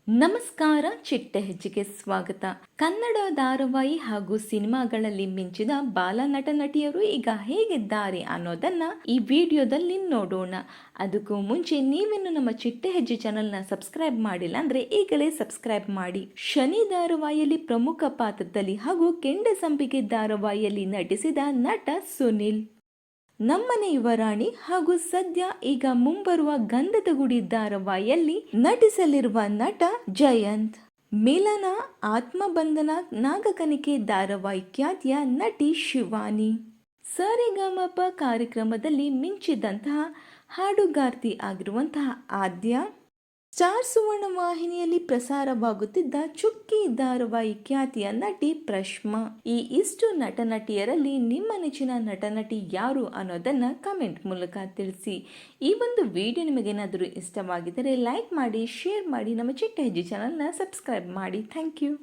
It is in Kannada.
ನಮಸ್ಕಾರ. ಚಿಟ್ಟೆ ಹೆಜ್ಜೆಗೆ ಸ್ವಾಗತ. ಕನ್ನಡ ಧಾರಾವಾಹಿ ಹಾಗೂ ಸಿನಿಮಾಗಳಲ್ಲಿ ಮಿಂಚಿದ ಬಾಲ ನಟ ನಟಿಯರು ಈಗ ಹೇಗಿದ್ದಾರೆ ಅನ್ನೋದನ್ನ ಈ ವಿಡಿಯೋದಲ್ಲಿ ನೋಡೋಣ. ಅದಕ್ಕೂ ಮುಂಚೆ ನೀವಿನ್ನು ನಮ್ಮ ಚಿಟ್ಟೆ ಹೆಜ್ಜೆ ಚಾನೆಲ್ನ ಸಬ್ಸ್ಕ್ರೈಬ್ ಮಾಡಿಲ್ಲ ಅಂದ್ರೆ ಈಗಲೇ ಸಬ್ಸ್ಕ್ರೈಬ್ ಮಾಡಿ. ಶನಿ ಧಾರಾವಾಹಿಯಲ್ಲಿ ಪ್ರಮುಖ ಪಾತ್ರದಲ್ಲಿ ಹಾಗೂ ಕೆಂಡ ಸಂಪಿಗೆ ಧಾರಾವಾಹಿಯಲ್ಲಿ ನಟಿಸಿದ ನಟ ಸುನಿಲ್. ನಮ್ಮನೆ ಯುವರಾಣಿ ಹಾಗೂ ಸದ್ಯ ಈಗ ಮುಂಬರುವ ಗಂಧದ ಗುಡಿ ಧಾರಾವಾಹಿಯಲ್ಲಿ ನಟಿಸಲಿರುವ ನಟ ಜಯಂತ್. ಮಿಲನ, ಆತ್ಮಬಂಧನ, ನಾಗಕನಿಕೆ ಧಾರಾವಾಹಿ ಖ್ಯಾತಿಯ ನಟಿ ಶಿವಾನಿ. ಸರಿಗಮಪ ಕಾರ್ಯಕ್ರಮದಲ್ಲಿ ಮಿಂಚಿದಂತಹ ಹಾಡುಗಾರ್ತಿ ಆಗಿರುವಂತಹ ಆದ್ಯ. ಸ್ಟಾರ್ ಸುವರ್ಣ ವಾಹಿನಿಯಲ್ಲಿ ಪ್ರಸಾರವಾಗುತ್ತಿದ್ದ ಚುಕ್ಕಿ ಧಾರಾವಾಹಿ ಖ್ಯಾತಿಯ ನಟಿ ಪ್ರಶ್ಮಾ. ಈ ಇಷ್ಟು ನಟ ನಟಿಯರಲ್ಲಿ ನಿಮ್ಮ ನೆಚ್ಚಿನ ನಟ ನಟಿ ಯಾರು ಅನ್ನೋದನ್ನ ಕಮೆಂಟ್ ಮೂಲಕ ತಿಳಿಸಿ. ಈ ಒಂದು ವಿಡಿಯೋ ನಿಮಗೇನಾದರೂ ಇಷ್ಟವಾಗಿದ್ದರೆ ಲೈಕ್ ಮಾಡಿ, ಶೇರ್ ಮಾಡಿ, ನಮ್ಮ ಚಿಟ್ಟೆ ಹೆಜ್ಜೆ ಚಾನಲ್ನ ಸಬ್ಸ್ಕ್ರೈಬ್ ಮಾಡಿ. Thank you.